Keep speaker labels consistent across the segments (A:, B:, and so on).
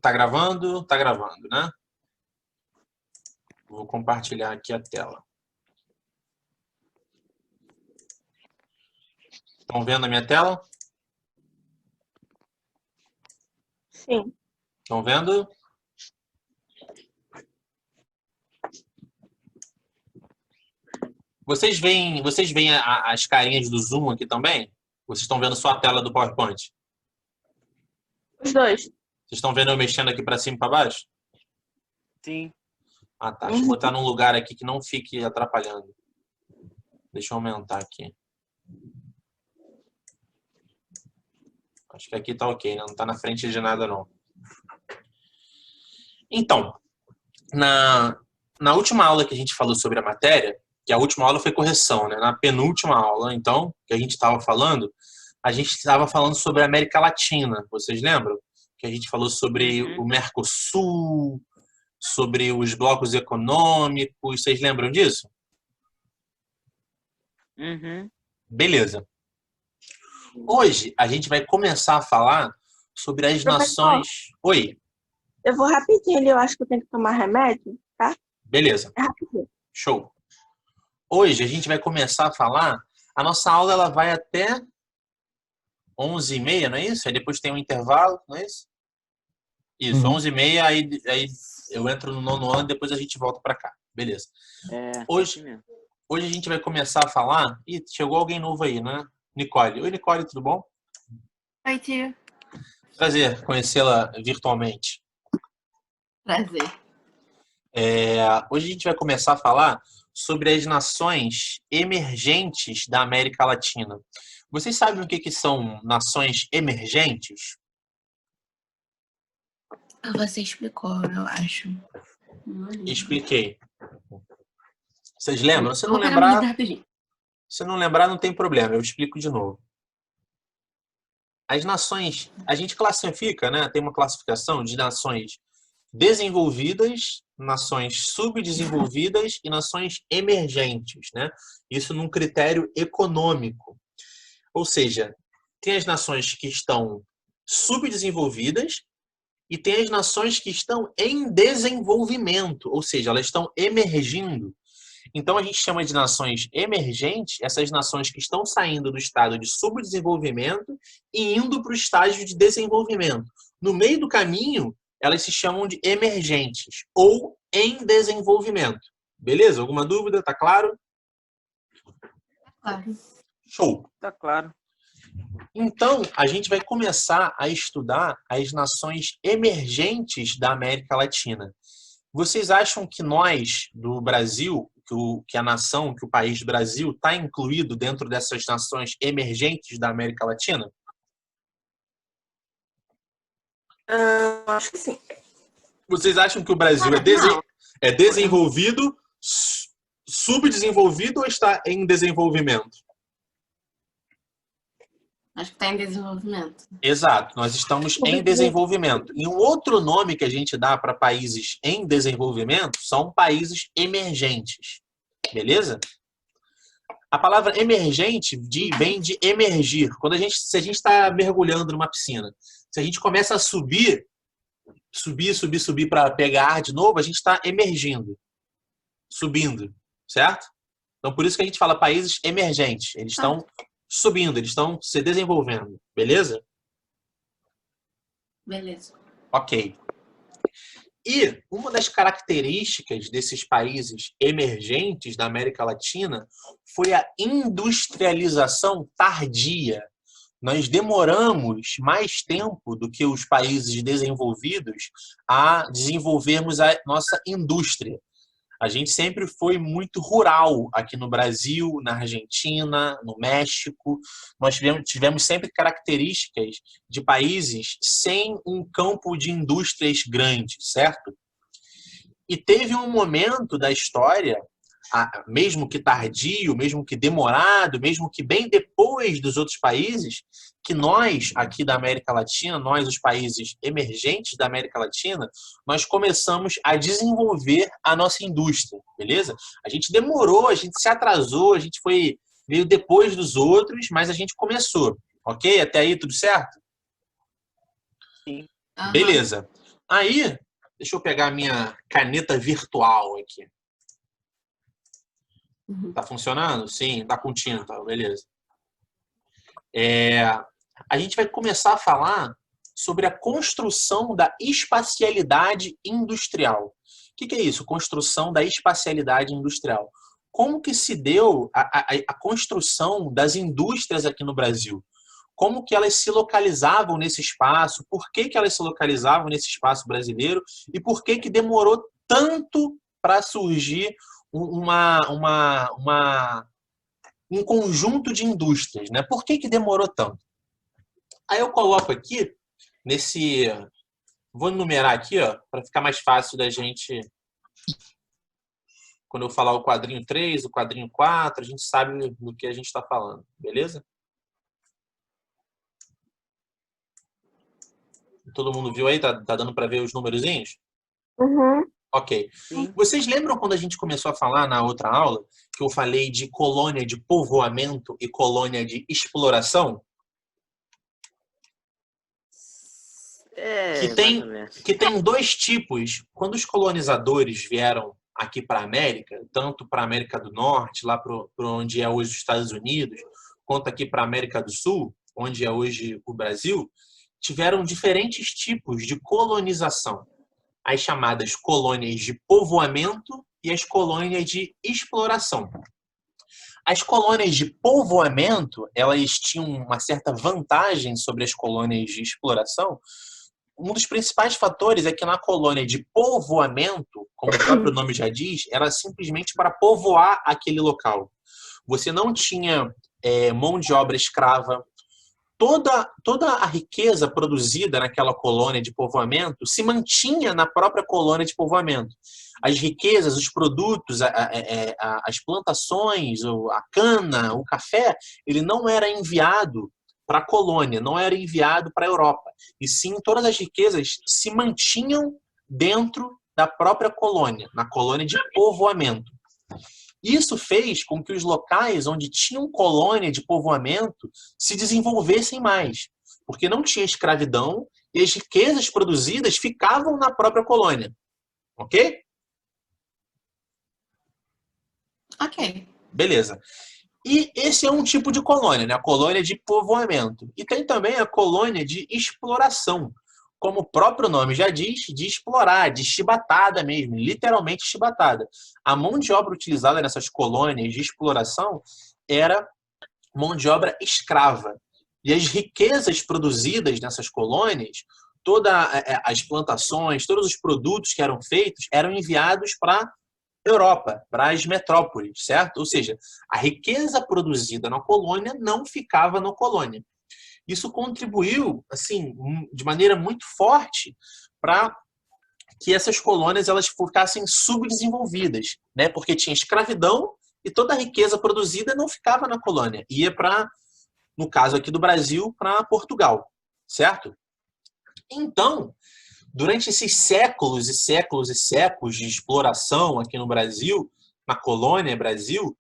A: Tá gravando? Tá gravando, né? Vou compartilhar aqui a tela. Estão vendo a minha tela?
B: Sim.
A: Estão vendo? Vocês veem as carinhas do Zoom aqui também? Vocês estão vendo só a tela do PowerPoint?
B: Os dois.
A: Vocês estão vendo eu mexendo aqui para cima e para baixo?
C: Sim.
A: Ah, tá. Deixa eu botar num lugar aqui que não fique atrapalhando. Deixa eu aumentar aqui. Acho que aqui tá ok, né? Não tá na frente de nada, não. Então, na última aula que a gente falou sobre a matéria, que a última aula foi correção, né? Na penúltima aula, então, que a gente estava falando, a gente estava falando sobre a América Latina. Vocês lembram? Que a gente falou sobre o Mercosul, sobre os blocos econômicos. Vocês lembram disso? Beleza. Hoje, a gente vai começar a falar sobre as nações... Oi.
B: Eu vou rapidinho ali, eu acho que eu tenho que tomar remédio, tá?
A: Beleza.
B: É rapidinho.
A: Show. Hoje, a gente vai começar a falar... A nossa aula ela vai até 11h30, não é isso? Aí depois tem um intervalo, não é isso? Isso, 11h30, aí eu entro no 9º ano e depois a gente volta para cá. Beleza. Hoje a gente vai começar a falar... Ih, chegou alguém novo aí, né? Nicole. Oi, Nicole, tudo bom?
D: Oi, tio.
A: Prazer conhecê-la virtualmente.
D: Prazer.
A: Hoje a gente vai começar a falar sobre as nações emergentes da América Latina. Vocês sabem o que são nações emergentes?
D: Você explicou, eu acho.
A: Expliquei. Vocês lembram? Se não
D: Vou pegar minha
A: lembrar,
D: vida rapidinho.
A: se não lembrar, não tem problema. Eu explico de novo. As nações, a gente classifica, né? Tem uma classificação de nações desenvolvidas, nações subdesenvolvidas e nações emergentes, né? Isso num critério econômico. Ou seja, tem as nações que estão subdesenvolvidas e tem as nações que estão em desenvolvimento, ou seja, elas estão emergindo. Então, a gente chama de nações emergentes essas nações que estão saindo do estado de subdesenvolvimento e indo para o estágio de desenvolvimento. No meio do caminho, elas se chamam de emergentes ou em desenvolvimento. Beleza? Alguma dúvida? Tá claro?
D: Claro.
A: Show!
C: Tá claro.
A: Então, a gente vai começar a estudar as nações emergentes da América Latina. Vocês acham que nós, do Brasil, que a nação, que o país Brasil, está incluído dentro dessas nações emergentes da América Latina?
B: Acho que sim.
A: Vocês acham que o Brasil é desenvolvido, subdesenvolvido ou está em desenvolvimento?
D: Acho que está em desenvolvimento.
A: Exato, nós estamos em desenvolvimento. E um outro nome que a gente dá para países em desenvolvimento são países emergentes. Beleza? A palavra emergente vem de emergir. Se a gente está mergulhando numa piscina, se a gente começa a subir para pegar ar de novo, a gente está emergindo, subindo, certo? Então, por isso que a gente fala países emergentes. Eles estão subindo, eles estão se desenvolvendo. Beleza?
D: Beleza.
A: Ok. E uma das características desses países emergentes da América Latina foi a industrialização tardia. Nós demoramos mais tempo do que os países desenvolvidos a desenvolvermos a nossa indústria. A gente sempre foi muito rural aqui no Brasil, na Argentina, no México. Nós tivemos sempre características de países sem um campo de indústrias grandes, certo? E teve um momento da história, mesmo que tardio, mesmo que demorado, mesmo que bem depois dos outros países, que nós aqui da América Latina, nós os países emergentes da América Latina, nós começamos a desenvolver a nossa indústria, beleza? A gente demorou, a gente se atrasou, a gente veio depois dos outros, mas a gente começou, ok? Até aí tudo certo?
C: Sim.
A: Beleza. Aí, deixa eu pegar a minha caneta virtual aqui.
D: Uhum.
A: Tá funcionando? Sim, tá com tinta, beleza. A gente vai começar a falar sobre a construção da espacialidade industrial. O que é isso? Construção da espacialidade industrial. Como que se deu a construção das indústrias aqui no Brasil? Como que elas se localizavam nesse espaço? Por que elas se localizavam nesse espaço brasileiro? E por que demorou tanto para surgir um conjunto de indústrias, né? Por que demorou tanto? Aí eu coloco aqui nesse... Vou numerar aqui, ó, para ficar mais fácil da gente... Quando eu falar o quadrinho 3, o quadrinho 4, a gente sabe do que a gente está falando, beleza? Todo mundo viu aí? Tá dando para ver os númerozinhos?
B: Uhum.
A: Ok.
C: Sim.
A: Vocês lembram quando a gente começou a falar na outra aula que eu falei de colônia de povoamento e colônia de exploração?
C: Mais ou menos.
A: Que tem dois tipos. Quando os colonizadores vieram aqui para a América, tanto para a América do Norte, lá para onde é hoje os Estados Unidos, quanto aqui para a América do Sul, onde é hoje o Brasil, tiveram diferentes tipos de colonização. As chamadas colônias de povoamento e as colônias de exploração. As colônias de povoamento, elas tinham uma certa vantagem sobre as colônias de exploração. Um dos principais fatores é que na colônia de povoamento, como o próprio nome já diz, era simplesmente para povoar aquele local. Você não tinha mão de obra escrava. Toda a riqueza produzida naquela colônia de povoamento se mantinha na própria colônia de povoamento. As riquezas, os produtos, as plantações, a cana, o café, ele não era enviado para a colônia, não era enviado para a Europa. E sim, todas as riquezas se mantinham dentro da própria colônia, na colônia de povoamento. Isso fez com que os locais onde tinham colônia de povoamento se desenvolvessem mais, porque não tinha escravidão e as riquezas produzidas ficavam na própria colônia. Ok?
D: Ok.
A: Beleza. E esse é um tipo de colônia, né? A colônia de povoamento. E tem também a colônia de exploração. Como o próprio nome já diz, de explorar, de chibatada mesmo, literalmente chibatada. A mão de obra utilizada nessas colônias de exploração era mão de obra escrava. E as riquezas produzidas nessas colônias, todas as plantações, todos os produtos que eram feitos, eram enviados para a Europa, para as metrópoles, certo? Ou seja, a riqueza produzida na colônia não ficava na colônia. Isso contribuiu, assim, de maneira muito forte para que essas colônias elas ficassem subdesenvolvidas, né? Porque tinha escravidão e toda a riqueza produzida não ficava na colônia, ia para, no caso aqui do Brasil, para Portugal, certo? Então, durante esses séculos e séculos e séculos de exploração aqui no Brasil, na colônia Brasil,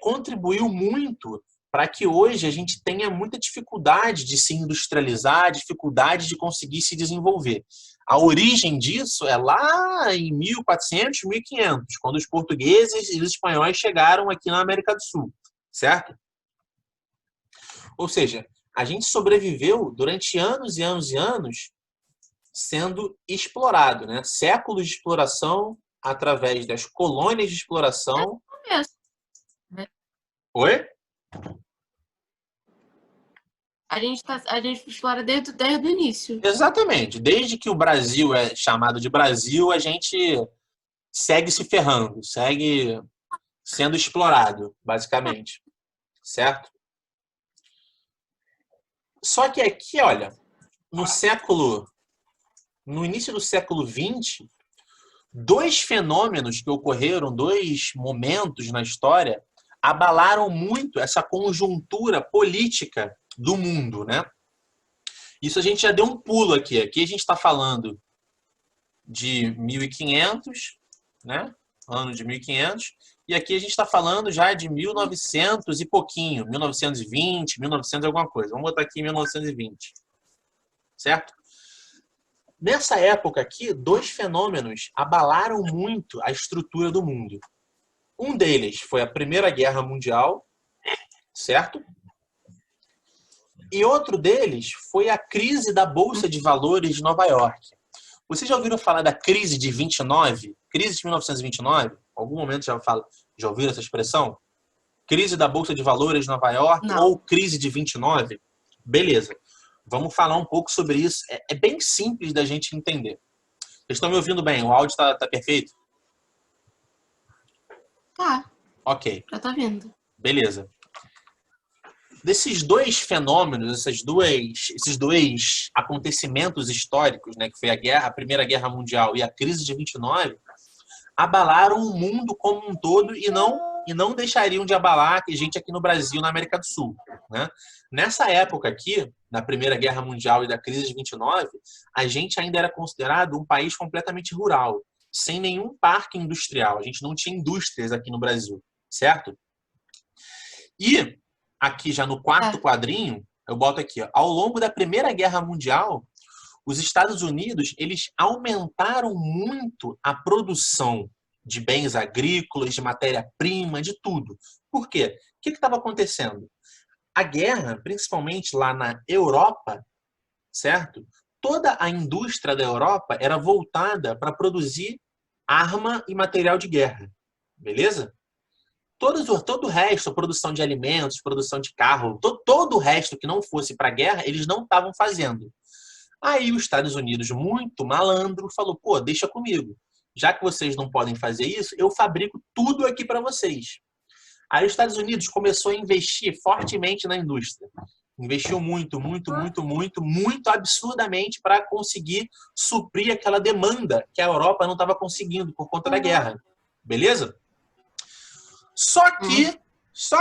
A: contribuiu muito para que hoje a gente tenha muita dificuldade de se industrializar, dificuldade de conseguir se desenvolver. A origem disso é lá em 1400, 1500, quando os portugueses e os espanhóis chegaram aqui na América do Sul, certo? Ou seja, a gente sobreviveu durante anos e anos e anos sendo explorado, né? Séculos de exploração através das colônias de exploração. Oi?
D: A gente explora desde o início.
A: Exatamente. Desde que o Brasil é chamado de Brasil, a gente segue se ferrando, segue sendo explorado, basicamente. Certo? Só que aqui, olha, no início do século XX, dois fenômenos que ocorreram, dois momentos na história, abalaram muito essa conjuntura política do mundo, né? Isso a gente já deu um pulo aqui. Aqui a gente está falando de 1500, né? Ano de 1500. E aqui a gente está falando já de 1900 e pouquinho. 1920, 1900 alguma coisa. Vamos botar aqui 1920. Certo? Nessa época aqui, dois fenômenos abalaram muito a estrutura do mundo. Um deles foi a Primeira Guerra Mundial, certo? E outro deles foi a crise da Bolsa de Valores de Nova York. Vocês já ouviram falar da crise de 29? Crise de 1929? Algum momento já ouviram essa expressão? Crise da Bolsa de Valores de Nova York
D: Não.
A: ou crise de 29? Beleza. Vamos falar um pouco sobre isso. É bem simples da gente entender. Vocês estão me ouvindo bem? O áudio tá perfeito?
D: Tá,
A: Ok.
D: já tá vindo.
A: Beleza. Desses dois fenômenos, esses dois acontecimentos históricos, né, que foi a Primeira Guerra Mundial e a crise de 29, abalaram o mundo como um todo e não deixariam de abalar a gente aqui no Brasil, na América do Sul, né? Nessa época aqui, na Primeira Guerra Mundial e da crise de 29, a gente ainda era considerado um país completamente rural, sem nenhum parque industrial. A gente não tinha indústrias aqui no Brasil, certo? E aqui já no quarto quadrinho, eu boto aqui, ó, ao longo da Primeira Guerra Mundial, os Estados Unidos, eles aumentaram muito a produção de bens agrícolas, de matéria-prima, de tudo. Por quê? O que estava acontecendo? A guerra, principalmente lá na Europa, certo? Toda a indústria da Europa era voltada para produzir arma e material de guerra. Beleza? Todo o resto, a produção de alimentos, produção de carro, todo o resto que não fosse para a guerra, eles não estavam fazendo. Aí os Estados Unidos, muito malandro, falou, pô, deixa comigo. Já que vocês não podem fazer isso, eu fabrico tudo aqui para vocês. Aí os Estados Unidos começou a investir fortemente na indústria. Investiu muito absurdamente para conseguir suprir aquela demanda que a Europa não estava conseguindo por conta da guerra. Beleza? Só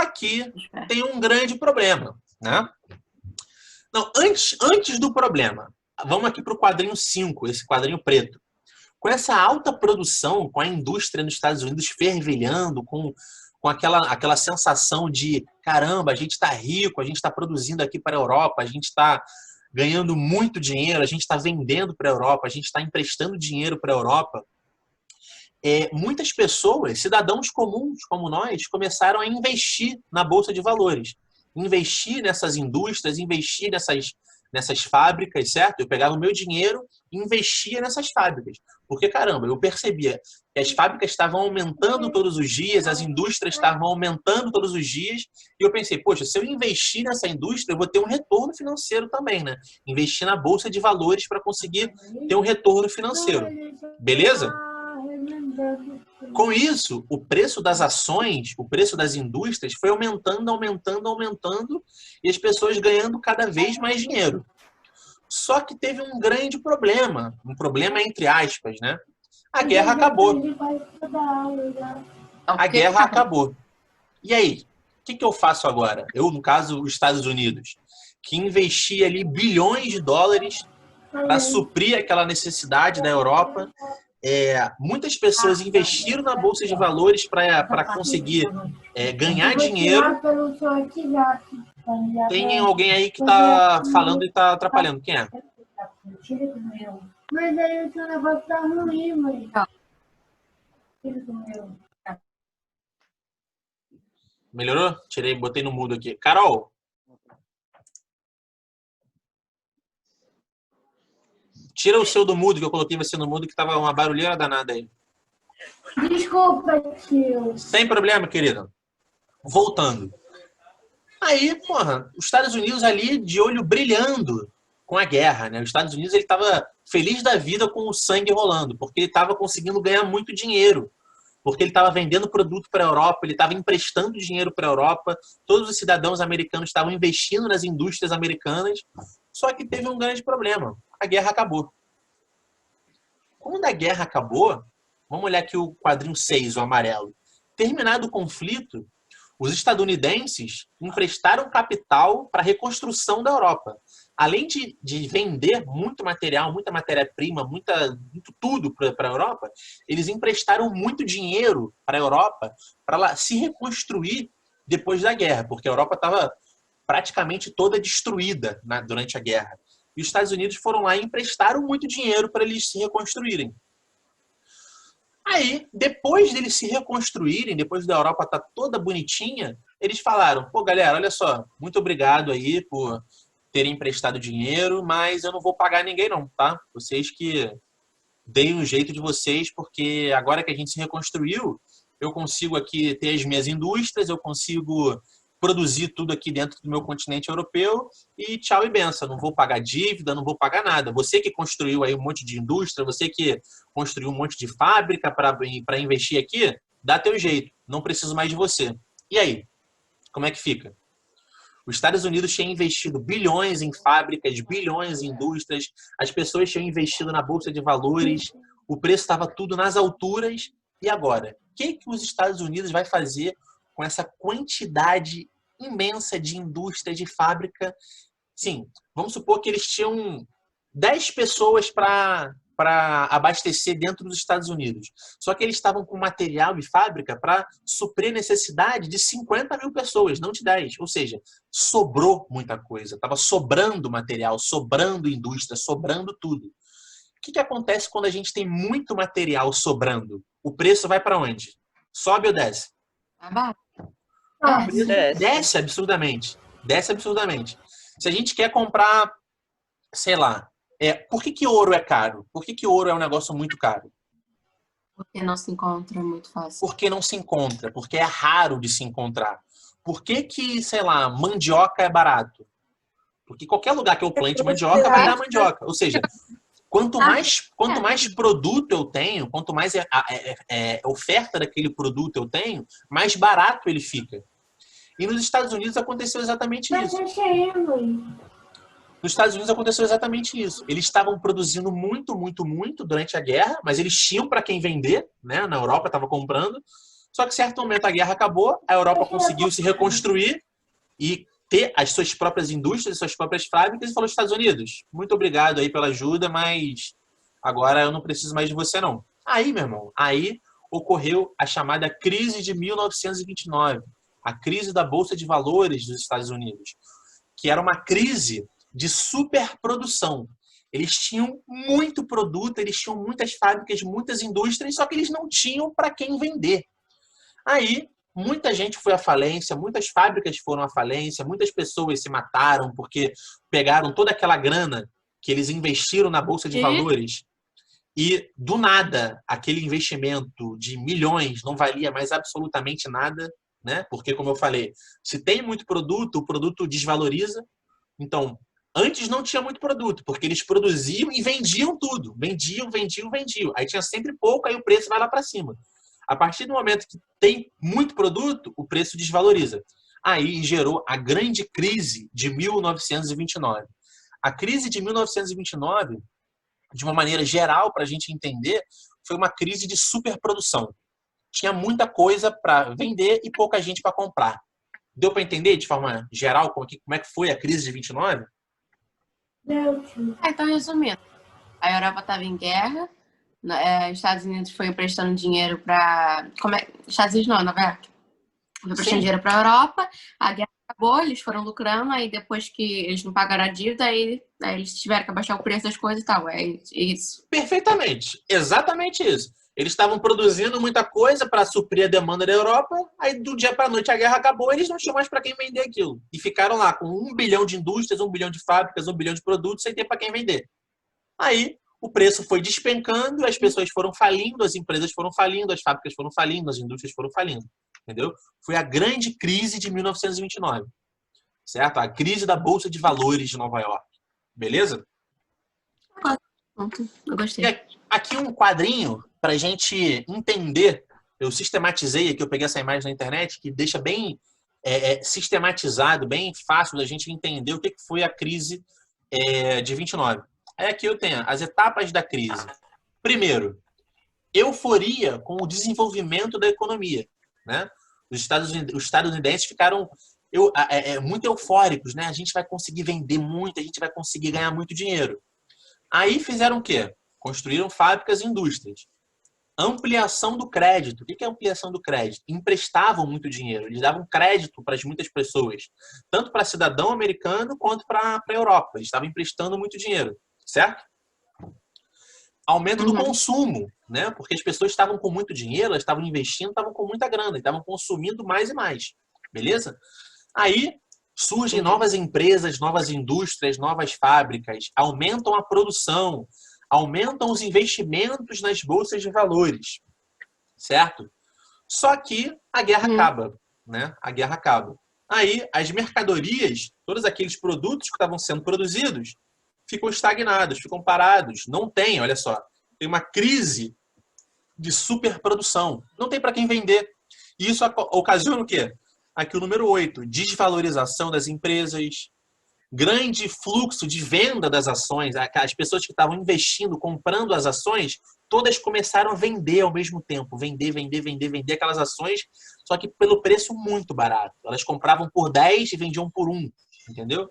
A: que tem um grande problema, né? Não, antes do problema, vamos aqui para o quadrinho 5, esse quadrinho preto. Com essa alta produção, com a indústria nos Estados Unidos fervilhando, com aquela sensação de caramba, a gente está rico, a gente está produzindo aqui para a Europa, a gente está ganhando muito dinheiro, a gente está vendendo para a Europa, a gente está emprestando dinheiro para a Europa. Muitas pessoas, cidadãos comuns como nós, começaram a investir na Bolsa de Valores. Investir nessas indústrias, investir nessas fábricas, certo? Eu pegava o meu dinheiro e investia nessas fábricas. Porque, caramba, eu percebia que as fábricas estavam aumentando todos os dias, as indústrias estavam aumentando todos os dias, e eu pensei, poxa, se eu investir nessa indústria, eu vou ter um retorno financeiro também, né? Investir na Bolsa de Valores para conseguir ter um retorno financeiro. Beleza? Com isso, o preço das ações, o preço das indústrias foi aumentando, e as pessoas ganhando cada vez mais dinheiro. Só que teve um grande problema, um problema entre aspas, né? A guerra acabou. A guerra acabou. E aí? O que eu faço agora? Eu, no caso, os Estados Unidos, que investia ali bilhões de dólares para suprir aquela necessidade da Europa. Muitas pessoas investiram na Bolsa de Valores para conseguir ganhar dinheiro. Tem alguém aí que está falando e está atrapalhando. Quem é?
E: Mas aí o seu negócio tá ruim, mãe.
A: Melhorou? Botei no mudo aqui. Carol. Tira o seu do mudo, que eu coloquei você no mudo, que tava uma barulheira danada aí.
E: Desculpa, tio.
A: Sem problema, querida. Voltando. Aí, porra, os Estados Unidos ali de olho brilhando com a guerra, né? Os Estados Unidos, ele tava feliz da vida com o sangue rolando, porque ele tava conseguindo ganhar muito dinheiro. Porque ele estava vendendo produto para a Europa, ele estava emprestando dinheiro para a Europa, todos os cidadãos americanos estavam investindo nas indústrias americanas, só que teve um grande problema. A guerra acabou. Quando a guerra acabou, vamos olhar aqui o quadrinho 6, o amarelo. Terminado o conflito, os estadunidenses emprestaram capital para a reconstrução da Europa. Além de vender muito material, muita matéria-prima, muito tudo para a Europa, eles emprestaram muito dinheiro para a Europa para ela se reconstruir depois da guerra, porque a Europa estava praticamente toda destruída durante a guerra. E os Estados Unidos foram lá e emprestaram muito dinheiro para eles se reconstruírem. Aí, depois deles se reconstruírem, depois da Europa estar toda bonitinha, eles falaram, pô, galera, olha só, muito obrigado aí por terem emprestado dinheiro, mas eu não vou pagar ninguém não, tá? Vocês que deem um jeito de vocês, porque agora que a gente se reconstruiu, eu consigo aqui ter as minhas indústrias, eu consigo produzir tudo aqui dentro do meu continente europeu e tchau e benção. Não vou pagar dívida, não vou pagar nada. Você que construiu aí um monte de indústria, você que construiu um monte de fábrica para investir aqui, dá teu jeito. Não preciso mais de você. E aí? Como é que fica? Os Estados Unidos tinham investido bilhões em fábricas, bilhões em indústrias, as pessoas tinham investido na Bolsa de Valores, o preço estava tudo nas alturas. E agora? O que os Estados Unidos vai fazer com essa quantidade imensa de indústria, de fábrica? Sim, vamos supor que eles tinham 10 pessoas para abastecer dentro dos Estados Unidos. Só que eles estavam com material de fábrica para suprir a necessidade de 50 mil pessoas, não de 10. Ou seja, sobrou muita coisa. Estava sobrando material, sobrando indústria, sobrando tudo. O que acontece quando a gente tem muito material sobrando? O preço vai para onde? Sobe ou desce?
D: Abaixo.
A: Desce absurdamente. Desce absurdamente. Se a gente quer comprar, sei lá, por que ouro é caro? Por que ouro é um negócio muito caro?
D: Porque não se encontra, é muito fácil.
A: Porque não se encontra, porque é raro de se encontrar. Por que, sei lá, mandioca é barato? Porque qualquer lugar que eu plante mandioca vai dar mandioca. Ou seja, quanto mais produto eu tenho, quanto mais oferta daquele produto eu tenho, mais barato ele fica. E nos Estados Unidos aconteceu exatamente isso. Nos Estados Unidos aconteceu exatamente isso. Eles estavam produzindo muito, muito, muito durante a guerra, mas eles tinham para quem vender, né? Na Europa estava comprando. Só que, em certo momento, a guerra acabou, a Europa conseguiu se reconstruir e ter as suas próprias indústrias, as suas próprias fábricas, e falou: Estados Unidos, muito obrigado aí pela ajuda, mas agora eu não preciso mais de você, não. Aí, meu irmão, aí ocorreu a chamada crise de 1929, a crise da Bolsa de Valores dos Estados Unidos, que era uma crise de superprodução. Eles tinham muito produto, eles tinham muitas fábricas, muitas indústrias, só que eles não tinham para quem vender. Aí, muita gente foi à falência, muitas fábricas foram à falência, muitas pessoas se mataram porque pegaram toda aquela grana que eles investiram na Bolsa de Valores e, do nada, aquele investimento de milhões não valia mais absolutamente nada, né? Porque, como eu falei, se tem muito produto, o produto desvaloriza. Então, antes não tinha muito produto, porque eles produziam e vendiam tudo. Vendiam. Aí tinha sempre pouco, aí o preço vai lá para cima. A partir do momento que tem muito produto, o preço desvaloriza. Aí gerou a grande crise de 1929. A crise de 1929, de uma maneira geral, para a gente entender, foi uma crise de superprodução. Tinha muita coisa para vender e pouca gente para comprar. Deu para entender de forma geral como é que foi a crise de 29?
D: Então, resumindo, a Europa estava em guerra, Estados Unidos foi emprestando dinheiro para... Estados Unidos não, Nova York. Foi emprestando dinheiro para a Europa, a guerra acabou, eles foram lucrando, aí depois que eles não pagaram a dívida, aí eles tiveram que abaixar o preço das coisas e tal. É isso.
A: Perfeitamente. Exatamente isso. Eles estavam produzindo muita coisa para suprir a demanda da Europa, aí do dia para a noite a guerra acabou, eles não tinham mais para quem vender aquilo. E ficaram lá com 1 bilhão de indústrias, 1 bilhão de fábricas, 1 bilhão de produtos, sem ter para quem vender. Aí o preço foi despencando, as pessoas foram falindo, as empresas foram falindo, as fábricas foram falindo, as indústrias foram falindo. Entendeu? Foi a grande crise de 1929. Certo? A crise da Bolsa de Valores de Nova York. Beleza?
D: Eu gostei.
A: E aqui um quadrinho para a gente entender. Eu sistematizei aqui, eu peguei essa imagem na internet que deixa bem sistematizado, bem fácil da gente entender o que foi a crise de 29. Aí aqui eu tenho as etapas da crise. Primeiro, euforia com o desenvolvimento da economia, né? Os estadunidenses ficaram muito eufóricos, né? A gente vai conseguir vender muito, a gente vai conseguir ganhar muito dinheiro. Aí fizeram o quê? Construíram fábricas e indústrias. Ampliação do crédito. O que é ampliação do crédito? Emprestavam muito dinheiro. Eles davam crédito para muitas pessoas. Tanto para cidadão americano quanto para a Europa. Eles estavam emprestando muito dinheiro. Certo? Aumento do consumo, né? Porque as pessoas estavam com muito dinheiro, elas estavam investindo, estavam com muita grana, estavam consumindo mais e mais. Beleza? Aí surgem novas empresas, novas indústrias, novas fábricas, aumentam a produção, aumentam os investimentos nas bolsas de valores. Certo? Só que a guerra acaba, né? A guerra acaba. Aí as mercadorias, todos aqueles produtos que estavam sendo produzidos, ficam estagnados, ficam parados. Não tem, olha só, tem uma crise de superprodução. Não tem para quem vender. E isso ocasiona o quê? Aqui o número 8, desvalorização das empresas, grande fluxo de venda das ações. As pessoas que estavam investindo, comprando as ações, todas começaram a vender ao mesmo tempo. Vender aquelas ações, só que pelo preço muito barato. Elas compravam por 10 e vendiam por 1, entendeu?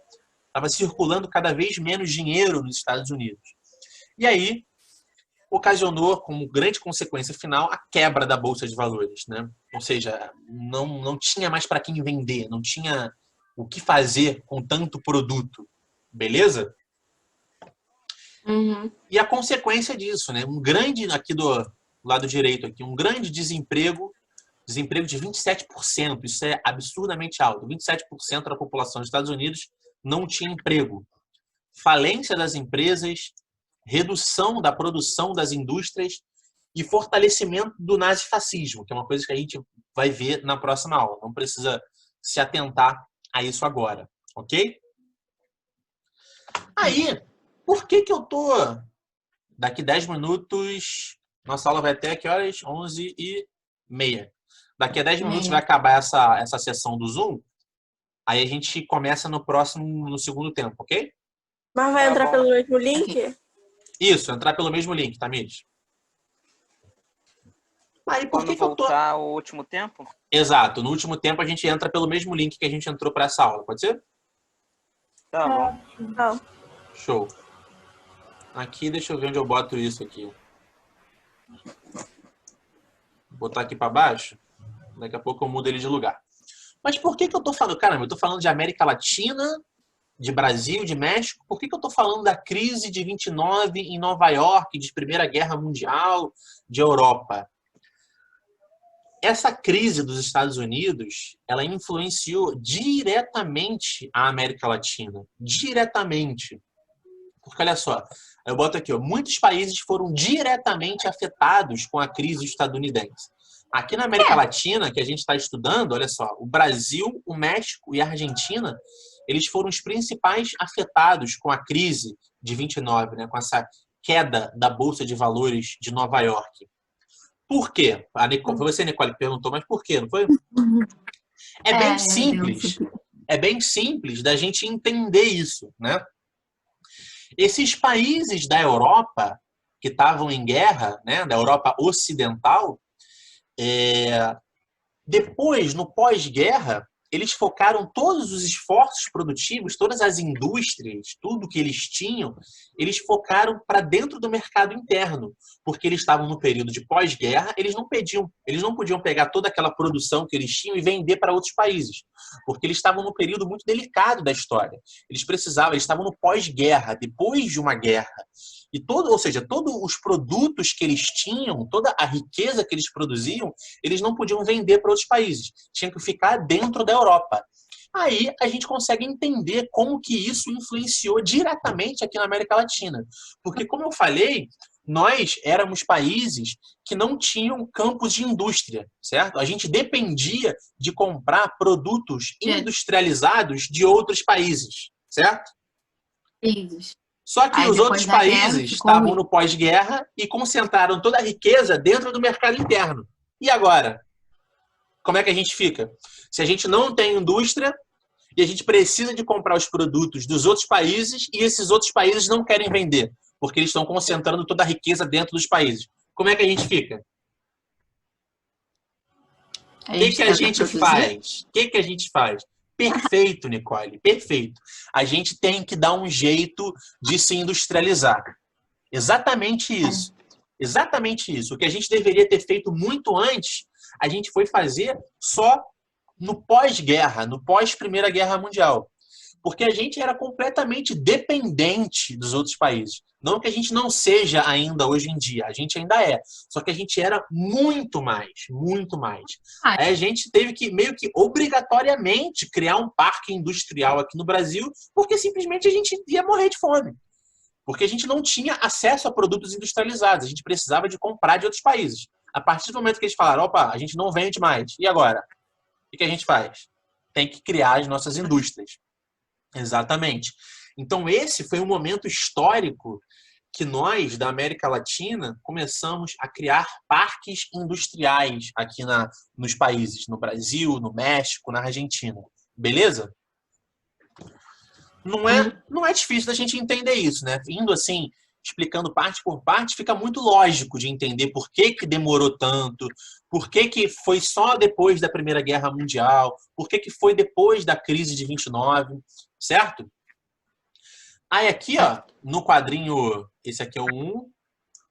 A: Estava circulando cada vez menos dinheiro nos Estados Unidos. E aí, ocasionou, como grande consequência final, a quebra da Bolsa de Valores, né? Ou seja, não tinha mais para quem vender, não tinha o que fazer com tanto produto. Beleza? E a consequência disso, né? Um grande, aqui do lado direito, aqui, um grande desemprego de 27%. Isso é absurdamente alto. 27% da população dos Estados Unidos não tinha emprego. Falência das empresas, redução da produção das indústrias e fortalecimento do nazifascismo, que é uma coisa que a gente vai ver na próxima aula. Não precisa se atentar a isso agora, ok? Aí, por que eu tô... Daqui 10 minutos... Nossa aula vai até que horas? 11h30. Daqui a 10 minutos vai acabar essa sessão do Zoom. Aí a gente começa no segundo tempo, ok?
B: Mas vai entrar pelo mesmo link?
A: Isso, entrar pelo mesmo link, tá, Miris? Aí por que eu tô...
C: voltar o último tempo?
A: Exato, no último tempo a gente entra pelo mesmo link que a gente entrou para essa aula, pode ser?
C: Tá bom.
B: Não.
A: Show. Aqui, deixa eu ver onde eu boto isso aqui. Vou botar aqui para baixo. Daqui a pouco eu mudo ele de lugar. Mas por que eu tô falando? Caramba, eu tô falando de América Latina, de Brasil, de México. Por que eu tô falando da crise de 29 em Nova York, de Primeira Guerra Mundial, de Europa? Essa crise dos Estados Unidos, ela influenciou diretamente a América Latina. Diretamente. Porque, olha só, eu boto aqui, ó, muitos países foram diretamente afetados com a crise estadunidense. Aqui na América Latina, que a gente está estudando, olha só, o Brasil, o México e a Argentina, eles foram os principais afetados com a crise de 29, né, com essa queda da Bolsa de Valores de Nova York. Por quê? Foi você, Nicole, que perguntou, mas por quê? Não foi? É bem simples. É bem simples da gente entender isso, né? Esses países da Europa que estavam em guerra, né, da Europa Ocidental, depois, no pós-guerra, eles focaram todos os esforços produtivos, todas as indústrias, tudo que eles tinham, eles focaram para dentro do mercado interno, porque eles estavam no período de pós-guerra, eles não podiam pegar toda aquela produção que eles tinham e vender para outros países, porque eles estavam num período muito delicado da história. Eles estavam no pós-guerra, depois de uma guerra. E ou seja, todos os produtos que eles tinham, toda a riqueza que eles produziam, eles não podiam vender para outros países. Tinha que ficar dentro da Europa. Aí a gente consegue entender como que isso influenciou diretamente aqui na América Latina. Porque, como eu falei, nós éramos países que não tinham campos de indústria, certo? A gente dependia de comprar produtos industrializados de outros países, certo? Só que os outros países estavam no pós-guerra e concentraram toda a riqueza dentro do mercado interno. E agora? Como é que a gente fica? Se a gente não tem indústria e a gente precisa de comprar os produtos dos outros países e esses outros países não querem vender, porque eles estão concentrando toda a riqueza dentro dos países. Como é que a gente fica? O que a gente faz? O que a gente faz? Perfeito, Nicole, perfeito. A gente tem que dar um jeito de se industrializar. Exatamente isso. Exatamente isso. O que a gente deveria ter feito muito antes, a gente foi fazer só no pós-guerra, no pós-Primeira Guerra Mundial. Porque a gente era completamente dependente dos outros países. Não que a gente não seja ainda hoje em dia, a gente ainda é. Só que a gente era muito mais, muito mais.
D: Ah,
A: Aí a gente teve que, meio que obrigatoriamente, criar um parque industrial aqui no Brasil, porque simplesmente a gente ia morrer de fome. Porque a gente não tinha acesso a produtos industrializados, a gente precisava de comprar de outros países. A partir do momento que eles falaram, opa, a gente não vende mais, e agora? O que a gente faz? Tem que criar as nossas indústrias. Exatamente. Então, esse foi um momento histórico que nós, da América Latina, começamos a criar parques industriais aqui nos países, no Brasil, no México, na Argentina. Beleza? Não é difícil da gente entender isso, né? Indo assim, explicando parte por parte, fica muito lógico de entender por que que demorou tanto, por que que foi só depois da Primeira Guerra Mundial, por que que foi depois da crise de 29, certo? Aí aqui, ó, no quadrinho, esse aqui é o 1,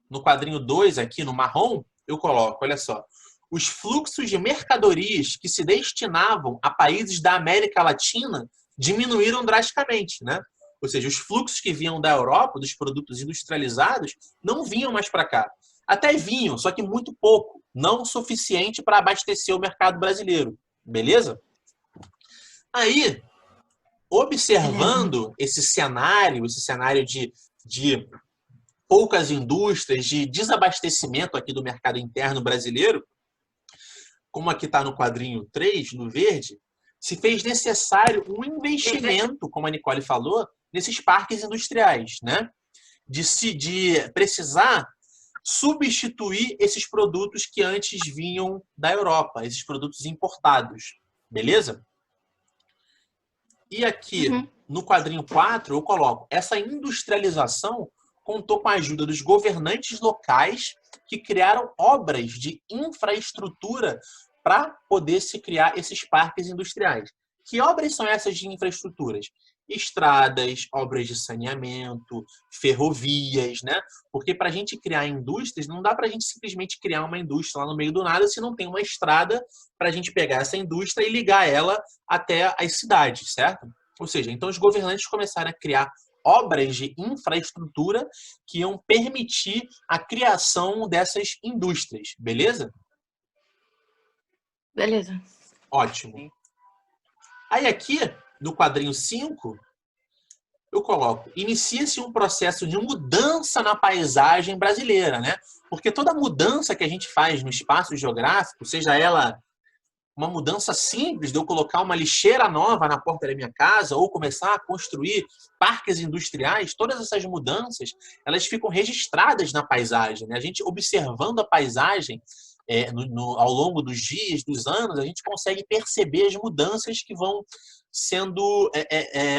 A: no quadrinho 2 aqui, no marrom, eu coloco, olha só, os fluxos de mercadorias que se destinavam a países da América Latina diminuíram drasticamente, né? Ou seja, os fluxos que vinham da Europa, dos produtos industrializados, não vinham mais para cá. Até vinham, só que muito pouco, não o suficiente para abastecer o mercado brasileiro. Beleza? Aí, observando esse cenário de poucas indústrias, de desabastecimento aqui do mercado interno brasileiro, como aqui está no quadrinho 3, no verde, se fez necessário um investimento, como a Nicole falou, nesses parques industriais, né? De precisar substituir esses produtos que antes vinham da Europa, esses produtos importados. Beleza? E aqui, no quadrinho 4, eu coloco, essa industrialização contou com a ajuda dos governantes locais que criaram obras de infraestrutura para poder se criar esses parques industriais. Que obras são essas de infraestruturas? Estradas, obras de saneamento, ferrovias, né? Porque para a gente criar indústrias, não dá para a gente simplesmente criar uma indústria lá no meio do nada se não tem uma estrada para a gente pegar essa indústria e ligar ela até as cidades, certo? Ou seja, então os governantes começaram a criar obras de infraestrutura que iam permitir a criação dessas indústrias, beleza?
D: Beleza.
A: Ótimo. Aí aqui, no quadrinho 5, eu coloco, inicia-se um processo de mudança na paisagem brasileira, né? Porque toda mudança que a gente faz no espaço geográfico, seja ela uma mudança simples de eu colocar uma lixeira nova na porta da minha casa ou começar a construir parques industriais, todas essas mudanças, elas ficam registradas na paisagem, né? A gente observando a paisagem ao longo dos dias, dos anos, a gente consegue perceber as mudanças que vão sendo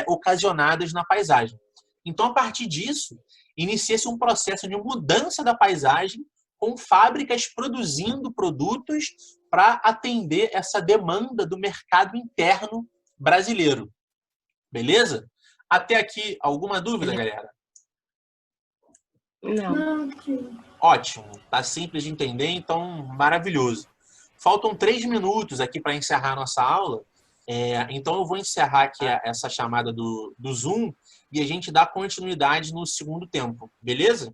A: ocasionadas na paisagem. Então, a partir disso, inicia-se um processo de mudança da paisagem com fábricas produzindo produtos para atender essa demanda do mercado interno brasileiro. Beleza? Até aqui, alguma dúvida, galera?
D: Não.
E: Não, tio.
A: Ótimo. Tá simples de entender, então maravilhoso. Faltam 3 minutos aqui para encerrar a nossa aula. Então eu vou encerrar aqui essa chamada do Zoom e a gente dá continuidade no segundo tempo. Beleza?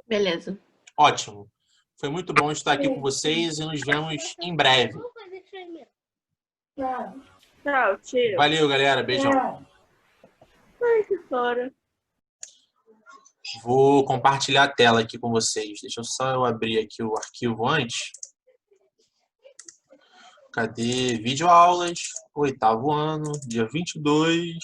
D: Beleza.
A: Ótimo. Foi muito bom estar aqui com vocês e nos vemos em breve.
E: Tchau.
B: Tchau, tio.
A: Valeu, galera. Beijão.
E: Tchau.
B: Ai, que fora.
A: Vou compartilhar a tela aqui com vocês. Deixa eu só abrir aqui o arquivo antes. Cadê? Videoaulas, 8º ano, dia 22.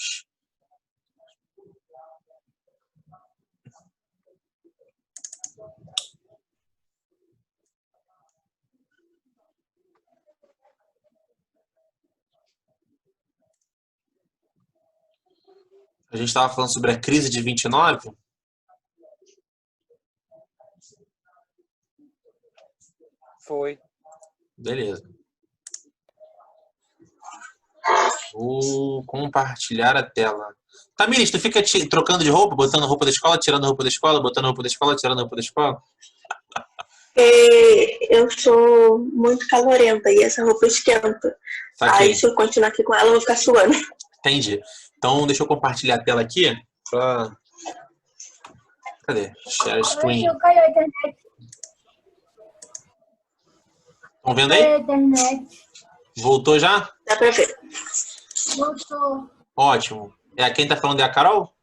A: A gente estava falando sobre a crise de 29.
C: Foi.
A: Beleza. Vou compartilhar a tela. Tamires, tu fica trocando de roupa, botando roupa da escola, tirando roupa da escola, botando roupa da escola, tirando roupa da escola?
B: Eu sou muito calorenta e essa roupa esquenta.
A: Saquei.
B: Aí se eu continuar aqui com ela, eu vou ficar suando.
A: Entendi. Então, deixa eu compartilhar a tela aqui. Cadê? Share screen.
E: Caiu a internet.
A: Estão vendo
E: Caiu a
A: aí?
E: internet.
A: Voltou já?
B: Dá pra ver.
E: Voltou.
A: Ótimo. Quem tá falando é a Carol?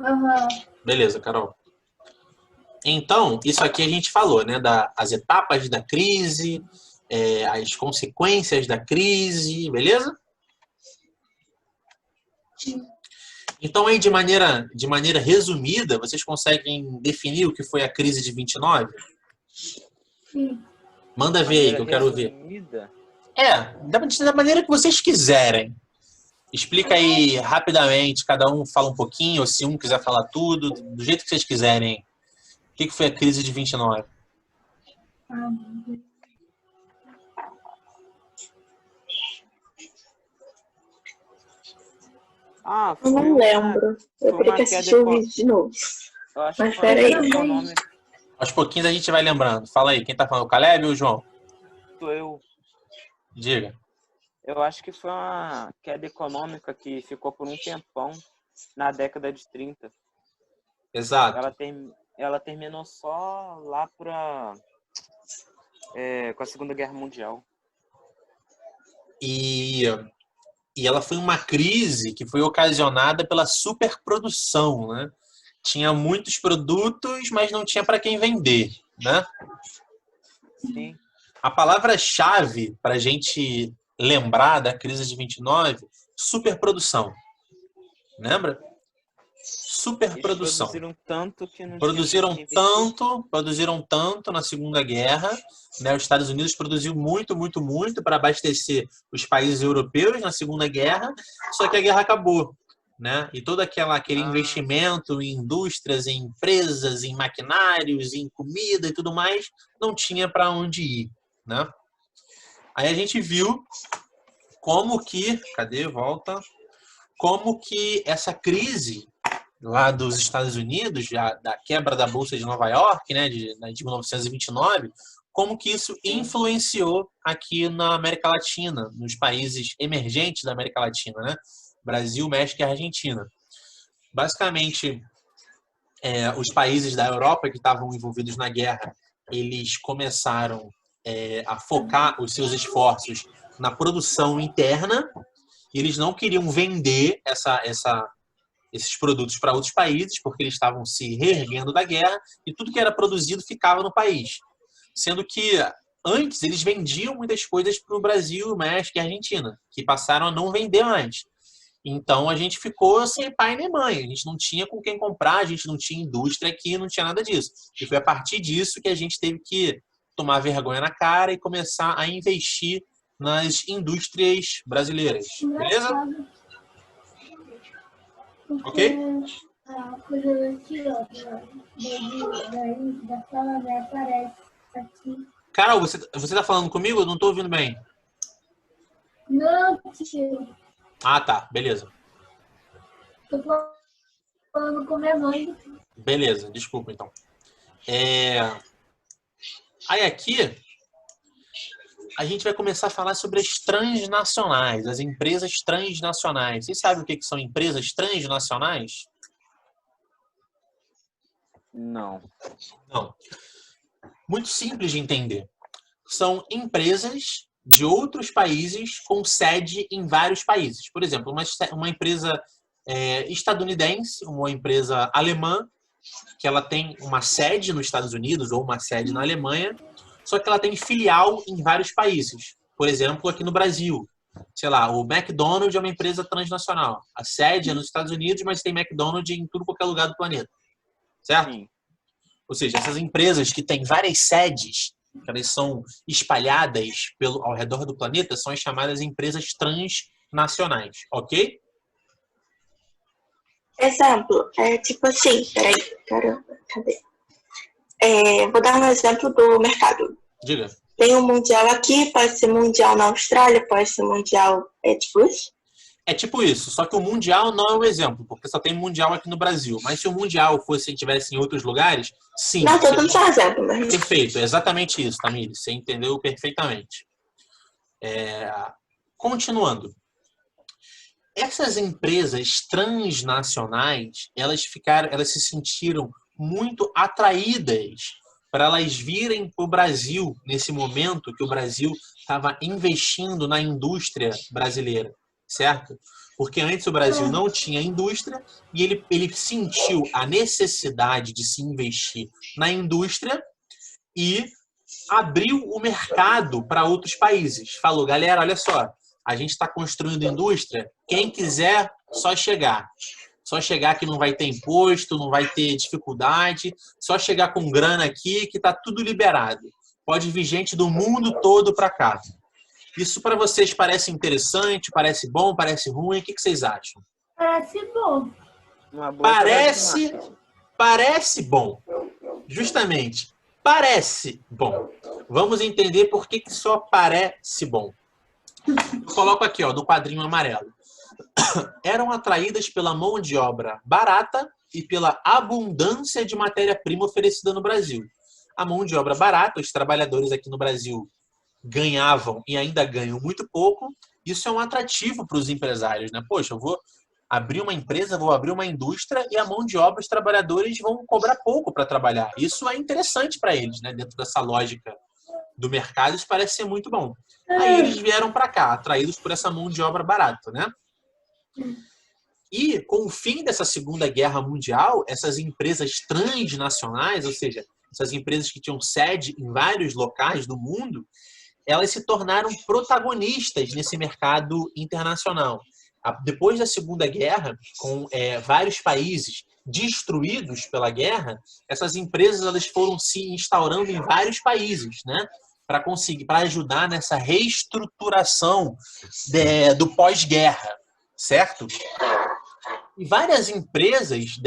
E: Aham.
A: Beleza, Carol. Então, isso aqui a gente falou, né? As etapas da crise, as consequências da crise, beleza? Então, aí, de maneira resumida, vocês conseguem definir o que foi a crise de 29?
E: Sim.
A: Manda ver aí, que eu quero ver.
C: Resumida.
A: Da maneira que vocês quiserem. Explica aí rapidamente, cada um fala um pouquinho, ou se um quiser falar tudo, do jeito que vocês quiserem. O que foi a crise de 29?
C: Ah,
B: Eu
C: foi
B: não lembro. Eu
C: foi
B: teria
C: uma
B: que assistir o vídeo de novo.
C: Eu acho
B: Mas
C: que foi
B: peraí.
C: uma queda econômica.
A: Aos pouquinhos a gente vai lembrando. Fala aí, quem tá falando? O Caleb ou o João? Diga.
C: Eu acho que foi uma queda econômica que ficou por um tempão na década de 30.
A: Exato.
C: Ela terminou só lá com a Segunda Guerra Mundial.
A: E ela foi uma crise que foi ocasionada pela superprodução, né? Tinha muitos produtos, mas não tinha para quem vender, né?
C: Sim.
A: A palavra-chave para a gente lembrar da crise de 29, superprodução. Lembra? Superprodução.
C: Produziram tanto que não
A: Produziram tanto na Segunda Guerra, né? Os Estados Unidos produziu muito para abastecer os países europeus na Segunda Guerra, só que a guerra acabou, né? E todo aquele investimento em indústrias, em empresas, em maquinários, em comida e tudo mais, não tinha para onde ir, né? Aí a gente viu como que, como que essa crise lá dos Estados Unidos, da quebra da Bolsa de Nova York, né, de 1929, como que isso influenciou aqui na América Latina, nos países emergentes da América Latina, né? Brasil, México e Argentina. Basicamente, os países da Europa que estavam envolvidos na guerra, eles começaram a focar os seus esforços na produção interna, e eles não queriam vender esses produtos para outros países, porque eles estavam se reerguendo da guerra e tudo que era produzido ficava no país. Sendo que antes eles vendiam muitas coisas para o Brasil, México e Argentina, que passaram a não vender mais. Então a gente ficou sem pai nem mãe, a gente não tinha com quem comprar, a gente não tinha indústria aqui, não tinha nada disso. E foi a partir disso que a gente teve que tomar vergonha na cara e começar a investir nas indústrias brasileiras. Beleza? Ok?
E: A coisa aqui, ó, da sala, né, aparece aqui.
A: Carol, você tá falando comigo? Eu não tô ouvindo bem.
E: Não, tio.
A: Ah, tá. Beleza.
E: Tô falando com minha mãe.
A: Beleza. Desculpa, então. Aí aqui, a gente vai começar a falar sobre as transnacionais, as empresas transnacionais. Vocês sabem o que são empresas transnacionais?
C: Não.
A: Não. Muito simples de entender. São empresas de outros países com sede em vários países. Por exemplo, uma empresa estadunidense, uma empresa alemã, que ela tem uma sede nos Estados Unidos ou uma sede na Alemanha, só que ela tem filial em vários países. Por exemplo, aqui no Brasil, sei lá, o McDonald's é uma empresa transnacional. A sede é nos Estados Unidos, mas tem McDonald's em tudo qualquer lugar do planeta. Certo?
C: Sim.
A: Ou seja, essas empresas que têm várias sedes, que elas são espalhadas ao redor do planeta, são as chamadas empresas transnacionais, ok?
B: Exemplo, tipo assim, peraí, caramba, cadê? Vou dar um exemplo do mercado.
A: Diga.
B: Tem um mundial aqui, pode ser mundial na Austrália, pode ser mundial, tipo isso?
A: É tipo isso, só que o Mundial não é um exemplo, porque só tem Mundial aqui no Brasil. Mas se o Mundial fosse tivesse em outros lugares, sim.
B: Não, tô dando só exemplo, mas...
A: Perfeito, é exatamente isso, Tamires. Você entendeu perfeitamente. Continuando. Essas empresas transnacionais, elas se sentiram muito atraídas para elas virem para o Brasil nesse momento que o Brasil estava investindo na indústria brasileira, certo? Porque antes o Brasil não tinha indústria e ele sentiu a necessidade de se investir na indústria e abriu o mercado para outros países. Falou, galera, olha só, a gente está construindo indústria, quem quiser, só chegar. Só chegar que não vai ter imposto, não vai ter dificuldade, só chegar com grana aqui que está tudo liberado. Pode vir gente do mundo todo para cá. Isso para vocês parece interessante, parece bom, parece ruim? O que vocês acham?
E: Parece bom.
C: Uma boa jogada de marketing.
A: Parece bom. Justamente, parece bom. Vamos entender por que só parece bom. Eu coloco aqui, ó, no quadrinho amarelo. Eram atraídas pela mão de obra barata e pela abundância de matéria-prima oferecida no Brasil. A mão de obra barata, os trabalhadores aqui no Brasil ganhavam e ainda ganham muito pouco. Isso é um atrativo para os empresários, né? Poxa, eu vou abrir uma empresa, vou abrir uma indústria e a mão de obra, os trabalhadores vão cobrar pouco para trabalhar. Isso é interessante para eles, né? Dentro dessa lógica do mercado, isso parece ser muito bom. Aí eles vieram para cá, atraídos por essa mão de obra barata, né? E com o fim dessa Segunda Guerra Mundial, essas empresas transnacionais, ou seja, essas empresas que tinham sede em vários locais do mundo, elas se tornaram protagonistas nesse mercado internacional. Depois da Segunda Guerra, com vários países destruídos pela guerra, essas empresas elas foram se instaurando em vários países, né? Para ajudar nessa reestruturação do pós-guerra, certo? E várias empresas,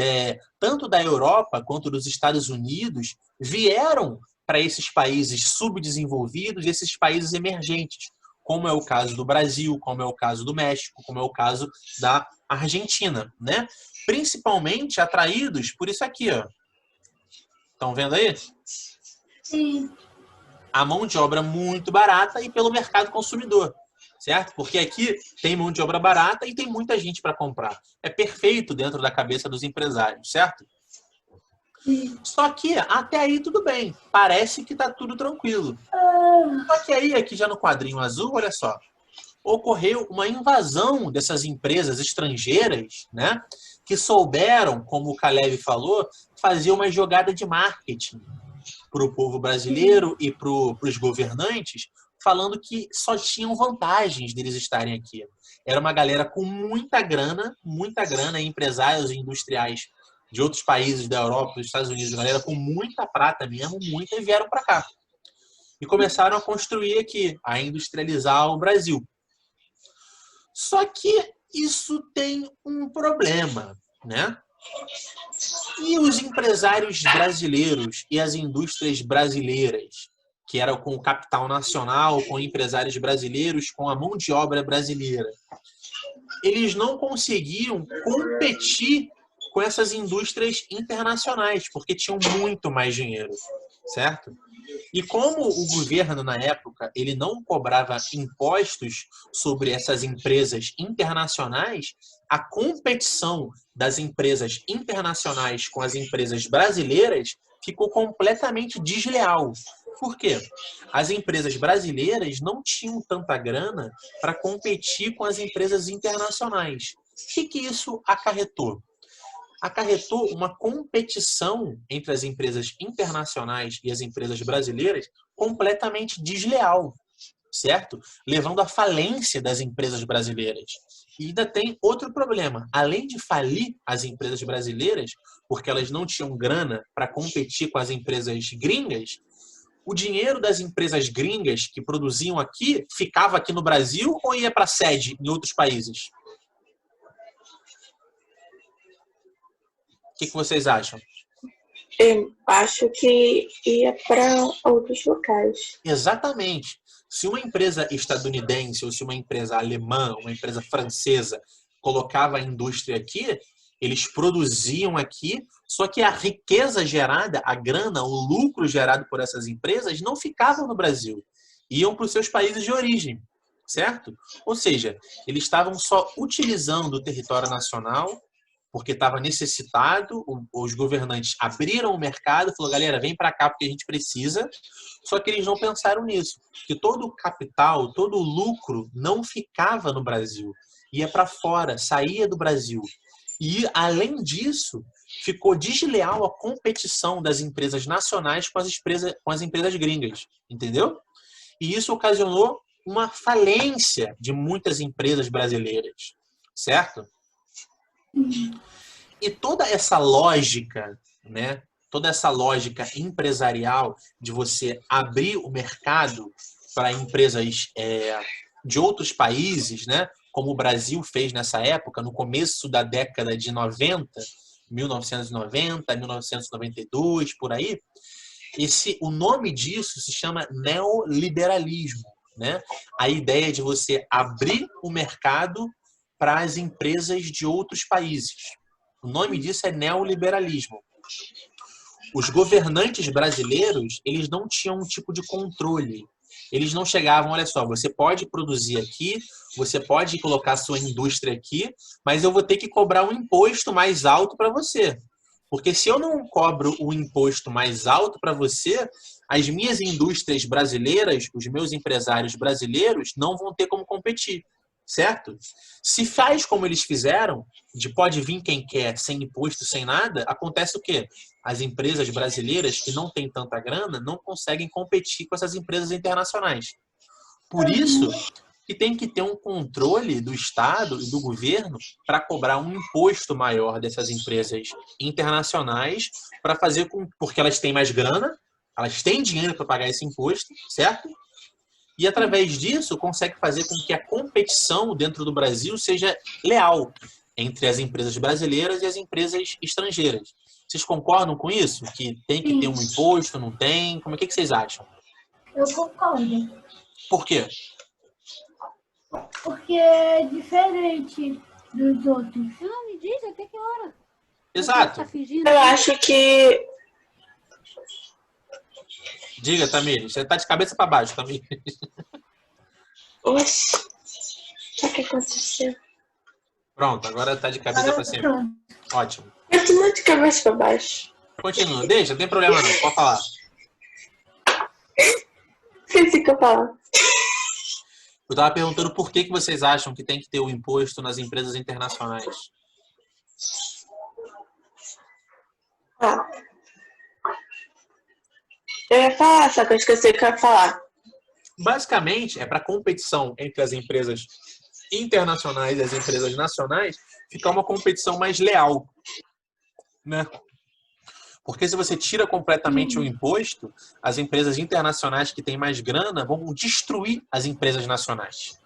A: tanto da Europa quanto dos Estados Unidos, vieram para esses países subdesenvolvidos, esses países emergentes, como é o caso do Brasil, como é o caso do México, como é o caso da Argentina, né? Principalmente atraídos por isso aqui, ó. Estão vendo aí?
E: Sim.
A: A mão de obra muito barata e pelo mercado consumidor, certo? Porque aqui tem mão de obra barata e tem muita gente para comprar. É perfeito dentro da cabeça dos empresários, certo? Só que até aí tudo bem. Parece que está tudo tranquilo. Só que aí, aqui já no quadrinho azul, olha só, ocorreu uma invasão dessas empresas estrangeiras, né? Que souberam, como o Caleb falou, fazer uma jogada de marketing para o povo brasileiro e para os governantes, falando que só tinham vantagens deles estarem aqui. Era uma galera com muita grana, empresários e industriais de outros países da Europa, dos Estados Unidos, galera com muita prata mesmo, muita, e vieram para cá. E começaram a construir aqui, a industrializar o Brasil. Só que isso tem um problema, né? E os empresários brasileiros e as indústrias brasileiras, que eram com o capital nacional, com empresários brasileiros, com a mão de obra brasileira, eles não conseguiam competir com essas indústrias internacionais, porque tinham muito mais dinheiro, certo? E como o governo, na época, ele não cobrava impostos sobre essas empresas internacionais, a competição das empresas internacionais com as empresas brasileiras ficou completamente desleal. Por quê? As empresas brasileiras não tinham tanta grana para competir com as empresas internacionais. O que isso acarretou? Acarretou uma competição entre as empresas internacionais e as empresas brasileiras completamente desleal, certo? Levando à falência das empresas brasileiras. E ainda tem outro problema. Além de falir as empresas brasileiras, porque elas não tinham grana para competir com as empresas gringas, o dinheiro das empresas gringas que produziam aqui ficava aqui no Brasil ou ia para a sede em outros países? O que vocês acham?
B: Eu acho que ia para outros locais.
A: Exatamente. Se uma empresa estadunidense ou se uma empresa alemã, uma empresa francesa colocava a indústria aqui, eles produziam aqui, só que a riqueza gerada, a grana, o lucro gerado por essas empresas não ficavam no Brasil. Iam para os seus países de origem, certo? Ou seja, eles estavam só utilizando o território nacional porque estava necessitado, os governantes abriram o mercado, falou, galera, vem para cá porque a gente precisa, só que eles não pensaram nisso, que todo o capital, todo o lucro não ficava no Brasil, ia para fora, saía do Brasil. E, além disso, ficou desleal a competição das empresas nacionais com as empresas gringas, entendeu? E isso ocasionou uma falência de muitas empresas brasileiras, certo? E toda essa lógica, né? Toda essa lógica empresarial de você abrir o mercado para empresas de outros países, né? Como o Brasil fez nessa época, no começo da década de 90, 1990, 1992, por aí, o nome disso se chama neoliberalismo, né? A ideia de você abrir o mercado para as empresas de outros países. O nome disso é neoliberalismo. Os governantes brasileiros, eles não tinham um tipo de controle. Eles não chegavam, olha só, você pode produzir aqui, você pode colocar sua indústria aqui, mas eu vou ter que cobrar um imposto mais alto para você. Porque se eu não cobro o imposto mais alto para você, as minhas indústrias brasileiras, os meus empresários brasileiros, não vão ter como competir. Certo? Se faz como eles fizeram, de pode vir quem quer, sem imposto, sem nada, acontece o quê? As empresas brasileiras que não têm tanta grana não conseguem competir com essas empresas internacionais. Por isso que tem que ter um controle do Estado e do governo para cobrar um imposto maior dessas empresas internacionais para fazer porque elas têm mais grana, elas têm dinheiro para pagar esse imposto, certo? E, através disso, consegue fazer com que a competição dentro do Brasil seja leal entre as empresas brasileiras e as empresas estrangeiras. Vocês concordam com isso? Que tem que ter um imposto, não tem? Como é que vocês acham?
E: Eu concordo.
A: Por quê?
E: Porque é diferente dos outros.
F: Não, me diz até que hora.
A: Exato.
F: Tá fingindo?
B: Eu acho que
A: Diga, Tamires. Você tá de cabeça para baixo, Tamires.
B: Oxe, o que aconteceu?
A: Pronto, agora tá de cabeça para cima. Ótimo.
B: Eu tô muito de cabeça pra baixo.
A: Continua. Deixa, não tem problema não. Pode falar.
B: Esqueci que eu falo.
A: Eu tava perguntando por que vocês acham que tem que ter o imposto nas empresas internacionais.
B: Eu ia falar, só que eu esqueci o que eu ia falar.
A: Basicamente, é para a competição entre as empresas internacionais e as empresas nacionais ficar uma competição mais leal, né? Porque se você tira completamente o imposto, as empresas internacionais que têm mais grana vão destruir as empresas nacionais.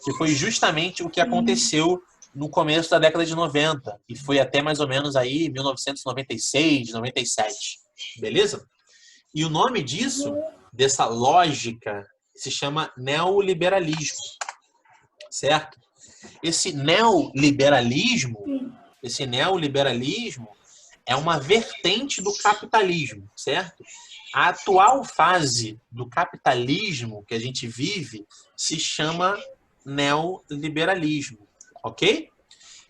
A: Que foi justamente o que aconteceu no começo da década de 90 e foi até mais ou menos aí 1996, 97. Beleza? E o nome disso, dessa lógica, se chama neoliberalismo, certo? Esse neoliberalismo é uma vertente do capitalismo, certo? A atual fase do capitalismo que a gente vive se chama neoliberalismo, ok?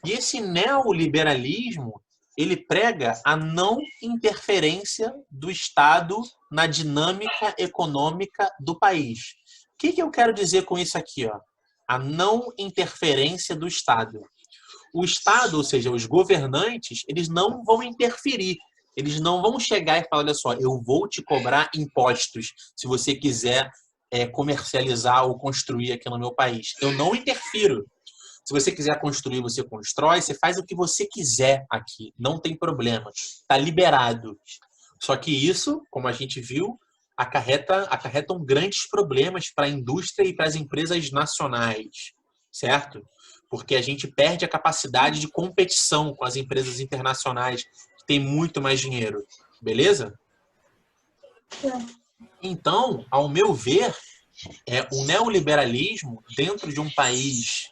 A: E esse neoliberalismo, ele prega a não interferência do Estado na dinâmica econômica do país. O que eu quero dizer com isso aqui, ó? A não interferência do Estado. O Estado, ou seja, os governantes, eles não vão interferir. Eles não vão chegar e falar, olha só, eu vou te cobrar impostos se você quiser comercializar ou construir aqui no meu país. Eu não interfiro. Se você quiser construir, você constrói, você faz o que você quiser aqui. Não tem problema. Está liberado. Só que isso, como a gente viu, acarretam grandes problemas para a indústria e para as empresas nacionais, certo? Porque a gente perde a capacidade de competição com as empresas internacionais que têm muito mais dinheiro. Beleza? Então, ao meu ver, o neoliberalismo dentro de um país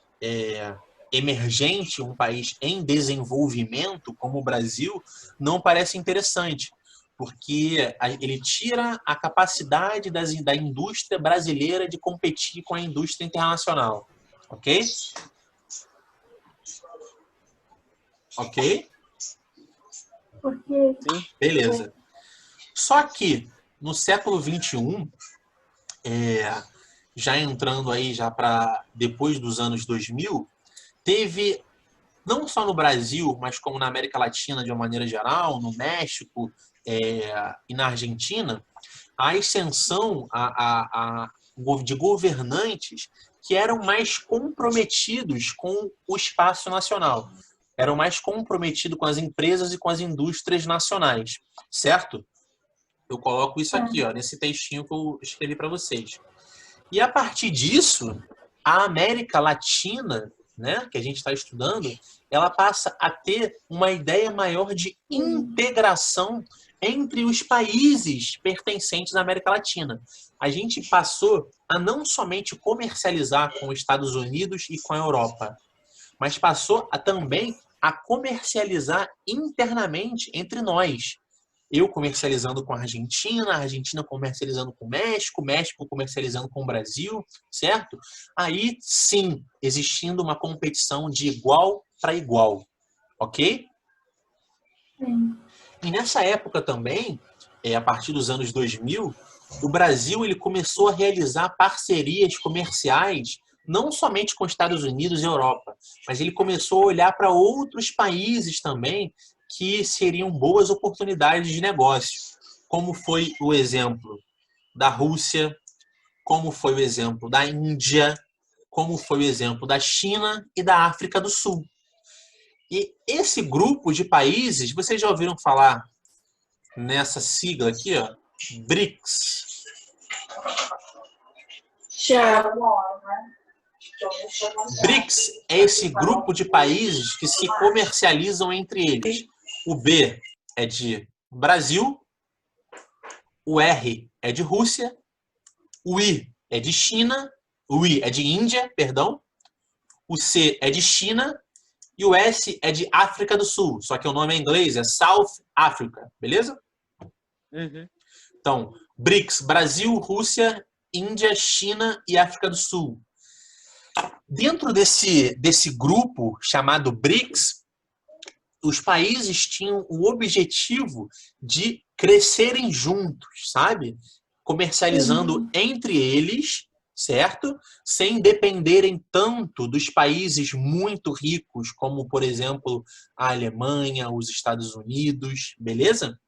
A: emergente, um país em desenvolvimento como o Brasil, não parece interessante, porque ele tira a capacidade da indústria brasileira de competir com a indústria internacional. Ok? Ok?
E: Porque
C: Sim.
A: Beleza. Só que no século XXI, já entrando aí já para depois dos anos 2000, teve, não só no Brasil, mas como na América Latina de uma maneira geral, no México e na Argentina, a ascensão de governantes que eram mais comprometidos com o espaço nacional, eram mais comprometidos com as empresas e com as indústrias nacionais, certo? Eu coloco isso aqui, ó, nesse textinho que eu escrevi para vocês. E a partir disso, a América Latina, né, que a gente está estudando, ela passa a ter uma ideia maior de integração entre os países pertencentes à América Latina. A gente passou a não somente comercializar com os Estados Unidos e com a Europa, mas passou também a comercializar internamente entre nós. Eu comercializando com a Argentina comercializando com o México comercializando com o Brasil, certo? Aí, sim, existindo uma competição de igual para igual, ok?
E: sim,
A: E nessa época também, a partir dos anos 2000, o Brasil ele começou a realizar parcerias comerciais não somente com os Estados Unidos e Europa, mas ele começou a olhar para outros países também que seriam boas oportunidades de negócio, como foi o exemplo da Rússia, como foi o exemplo da Índia, como foi o exemplo da China e da África do Sul. E esse grupo de países, vocês já ouviram falar nessa sigla aqui, ó, BRICS?
B: Já.
A: BRICS é esse grupo de países que se comercializam entre eles. O B é de Brasil, o R é de Rússia, o I é de China, o I é de Índia, perdão, o C é de China e o S é de África do Sul. Só que o nome em inglês é South Africa, beleza?
C: Uhum.
A: Então, BRICS, Brasil, Rússia, Índia, China e África do Sul. Dentro desse grupo chamado BRICS, os países tinham o objetivo de crescerem juntos, sabe? Comercializando entre eles, certo? Sem dependerem tanto dos países muito ricos, como, por exemplo, a Alemanha, os Estados Unidos, beleza?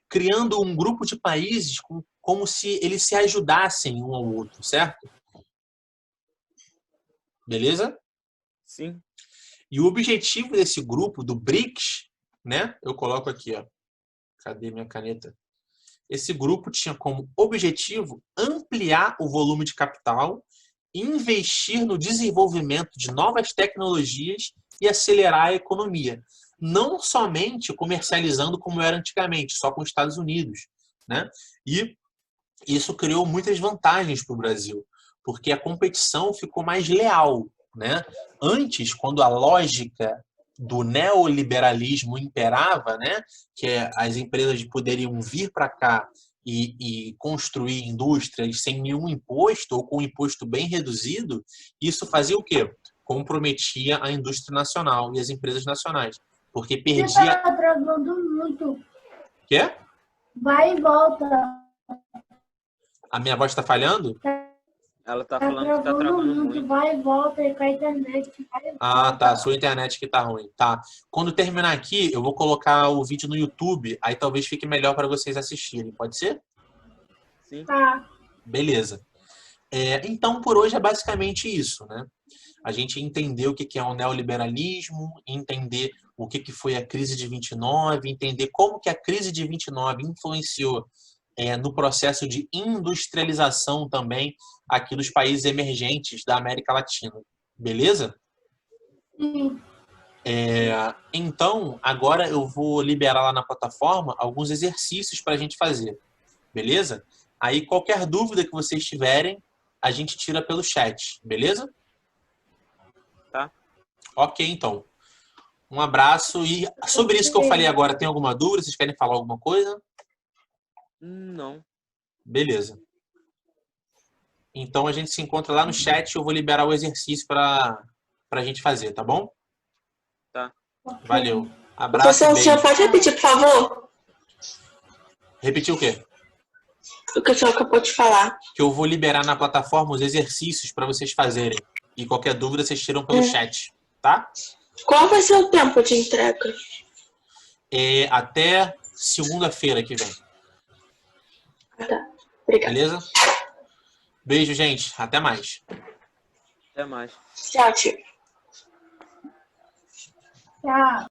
A: Criando um grupo de países como se eles se ajudassem um ao outro, certo? Beleza?
C: Sim.
A: E o objetivo desse grupo, do BRICS, né? Eu coloco aqui, ó. Cadê minha caneta? Esse grupo tinha como objetivo ampliar o volume de capital, investir no desenvolvimento de novas tecnologias e acelerar a economia. Não somente comercializando como era antigamente, só com os Estados Unidos, né? E isso criou muitas vantagens para o Brasil, porque a competição ficou mais leal, né? Antes, quando a lógica do neoliberalismo imperava, né, que as empresas poderiam vir para cá e construir indústrias sem nenhum imposto ou com um imposto bem reduzido, isso fazia o quê? Comprometia a indústria nacional e as empresas nacionais, porque
E: você
A: perdia...
E: tá travando muito.
A: Quê?
E: Vai e volta.
A: A minha voz está falhando?
C: Ela tá
E: Tá
C: falando que tá
E: travando
C: travando
E: muito.
C: muito.
E: Vai e volta com a internet. Vai e
A: Ah,
E: volta.
A: tá. Sua internet que tá ruim. Tá. Quando terminar aqui, eu vou colocar o vídeo no YouTube, aí talvez fique melhor para vocês assistirem. Pode ser?
C: Sim.
E: Tá.
A: Beleza. Então, por hoje é basicamente isso, né? A gente entender o que é o neoliberalismo, entender o que foi a crise de 29, entender como que a crise de 29 influenciou no processo de industrialização também aqui dos países emergentes da América Latina. Beleza?
E: Sim.
A: Então, agora eu vou liberar lá na plataforma alguns exercícios para a gente fazer. Beleza? Aí, qualquer dúvida que vocês tiverem, a gente tira pelo chat, beleza?
C: Tá.
A: Ok, então. Um abraço. E sobre isso que eu falei agora, tem alguma dúvida? Vocês querem falar alguma coisa?
C: Não.
A: Beleza. Então a gente se encontra lá no chat. Eu vou liberar o exercício para a gente fazer, tá bom?
C: Tá.
A: Valeu. Abraço e
B: Professor, o senhor
A: beijo.
B: pode repetir, por favor?
A: Repetir o quê?
B: O que o senhor acabou de falar.
A: Que eu vou liberar na plataforma os exercícios para vocês fazerem. E qualquer dúvida vocês tiram pelo chat, tá?
B: Qual vai ser o tempo de entrega?
A: Até segunda-feira que vem.
B: Tá. Obrigada.
A: Beleza? Beijo, gente. Até mais.
C: Até mais.
B: Tchau, tio.
E: Tchau.